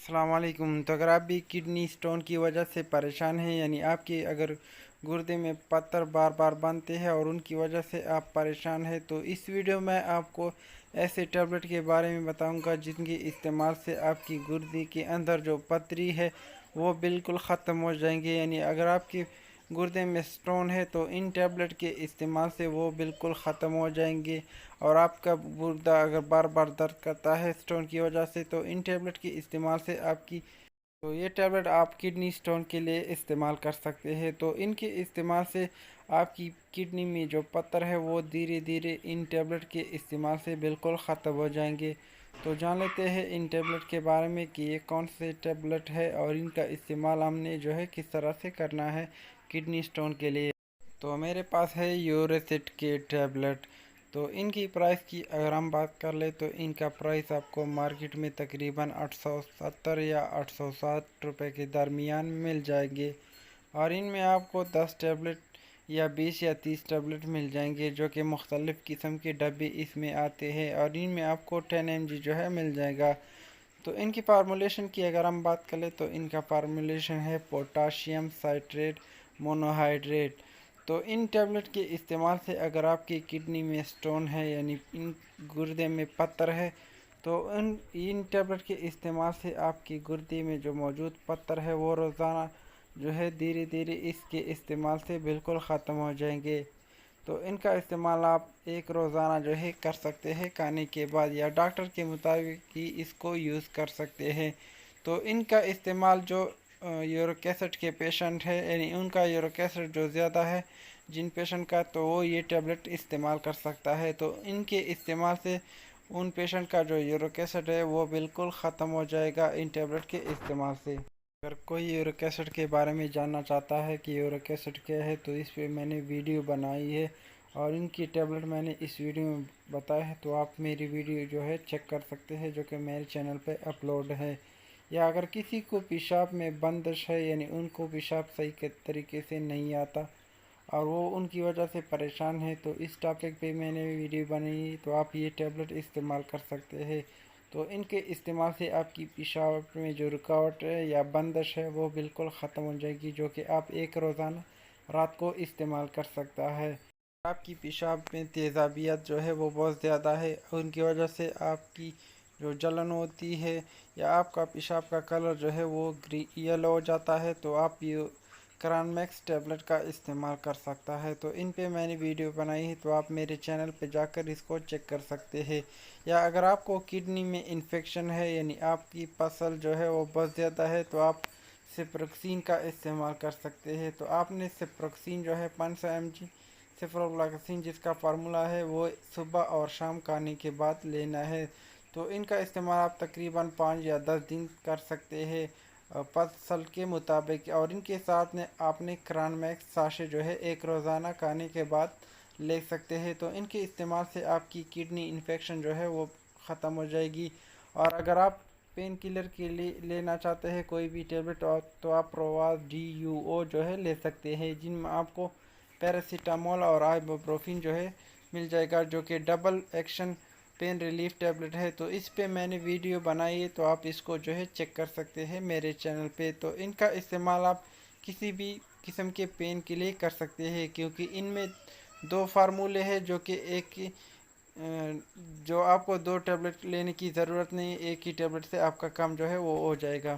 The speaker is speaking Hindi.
अस्सलाम वालेकुम। तो अगर आप भी किडनी स्टोन की वजह से परेशान हैं, यानी आपके अगर गुर्दे में पत्थर बार बार बनते हैं और उनकी वजह से आप परेशान हैं, तो इस वीडियो में आपको ऐसे टैबलेट के बारे में बताऊंगा जिनके इस्तेमाल से आपकी गुर्दे के अंदर जो पथरी है वो बिल्कुल ख़त्म हो जाएंगे। यानी अगर आपके गुर्दे में स्टोन है तो इन टैबलेट के इस्तेमाल से वो बिल्कुल ख़त्म हो जाएंगे। और आपका गुर्दा अगर बार बार दर्द करता है स्टोन की वजह से, तो इन टैबलेट के इस्तेमाल से आपकी तो ये टैबलेट आप किडनी स्टोन के लिए इस्तेमाल कर सकते हैं। तो इनके इस्तेमाल से आपकी किडनी में जो पत्थर है वो धीरे धीरे इन टैबलेट के इस्तेमाल से बिल्कुल ख़त्म हो जाएंगे। तो जान लेते हैं इन टैबलेट के बारे में कि ये कौन से टैबलेट है और इनका इस्तेमाल हमने जो है किस तरह से करना है किडनी स्टोन के लिए। तो मेरे पास है यूरेसिट के टैबलेट। तो इनकी प्राइस की अगर हम बात कर ले तो इनका प्राइस आपको मार्केट में तकरीबन 870 या 860 रुपए के दरमियान मिल जाएंगे। और इनमें आपको 10 टैबलेट या 20 या 30 टैबलेट मिल जाएंगे, जो कि मुख्तलिफ़ किस्म के डब्बे इसमें आते हैं। और इनमें आपको 10 mg जो है मिल जाएगा। तो इनकी फार्मूलेशन की अगर हम बात करें तो इनका फार्मूलेशन है पोटाशियम साइट्रेट मोनोहाइड्रेट। तो इन टैबलेट के इस्तेमाल से अगर आपकी किडनी में स्टोन है, यानी इन गुर्दे में पत्थर है, तो इन टैबलेट के इस्तेमाल से आपकी गुर्दे में जो मौजूद पत्थर है वो रोज़ाना जो है धीरे धीरे इसके इस्तेमाल से बिल्कुल ख़त्म हो जाएंगे। तो इनका इस्तेमाल आप एक रोज़ाना जो है कर सकते हैं खाने के बाद, या डॉक्टर के मुताबिक ही इसको यूज़ कर सकते हैं। तो इनका इस्तेमाल जो यूरिक एसिड के पेशेंट है, यानी उनका यूरिक एसिड जो ज़्यादा है जिन पेशेंट का, तो वो ये टैबलेट इस्तेमाल कर सकता है। तो इनके इस्तेमाल से उन पेशेंट का जो यूरिक एसिड है वो बिल्कुल ख़त्म हो जाएगा इन टैबलेट के इस्तेमाल से। अगर कोई यूरिक एसिड के बारे में जानना चाहता है कि यूरिक एसिड क्या है, तो इस पे मैंने वीडियो बनाई है और इनकी टैबलेट मैंने इस वीडियो में बताया है। तो आप मेरी वीडियो जो है चेक कर सकते हैं, जो कि मेरे चैनल पे अपलोड है। या अगर किसी को पेशाब में बंदिश है, यानी उनको पेशाब सही के तरीके से नहीं आता और वो उनकी वजह से परेशान है, तो इस टॉपिक पे मैंने वीडियो बनाई। तो आप ये टैबलेट इस्तेमाल कर सकते हैं। तो इनके इस्तेमाल से आपकी पेशाब में जो रुकावट है या बंदिश है वो बिल्कुल ख़त्म हो जाएगी, जो कि आप एक रोज़ाना रात को इस्तेमाल कर सकता है। आपकी पेशाब में तेज़ाबियत जो है वो बहुत ज़्यादा है, उनकी वजह से आपकी जो जलन होती है या आपका पेशाब का कलर जो है वो येलो हो जाता है, तो आप ये क्रॉनमैक्स टैबलेट का इस्तेमाल कर सकता है। तो इन पे मैंने वीडियो बनाई है, तो आप मेरे चैनल पे जाकर इसको चेक कर सकते हैं। या अगर आपको किडनी में इन्फेक्शन है, यानी आपकी पसल जो है वो बहुत ज़्यादा है, तो आप सिप्रोक्सिन का इस्तेमाल कर सकते हैं। तो आपने सिप्रोक्सिन जो है 500 mg सिप्रोफ्लॉक्सिन जिसका फार्मूला है वो सुबह और शाम खाने के बाद लेना है। तो इनका इस्तेमाल आप तकरीबन 5 या 10 दिन कर सकते हैं फसल के मुताबिक। और इनके साथ में आपने क्रॉनमैक्स साशे जो है एक रोज़ाना खाने के बाद ले सकते हैं। तो इनके इस्तेमाल से आपकी किडनी इन्फेक्शन जो है वो ख़त्म हो जाएगी। और अगर आप पेन किलर के लिए लेना चाहते हैं कोई भी टेबलेट, तो आप प्रोवाज DUO जो है ले सकते हैं, जिनमें आपको पैरासीटामोल और आइबुप्रोफिन जो है मिल जाएगा, जो कि double action pain relief tablet है। तो इस पे मैंने वीडियो बनाई है, तो आप इसको जो है चेक कर सकते हैं मेरे चैनल पे। तो इनका इस्तेमाल आप किसी भी किस्म के पेन के लिए कर सकते हैं, क्योंकि इनमें दो फार्मूले हैं, जो कि एक ही जो आपको दो टैबलेट लेने की ज़रूरत नहीं, एक ही टैबलेट से आपका काम जो है वो हो जाएगा।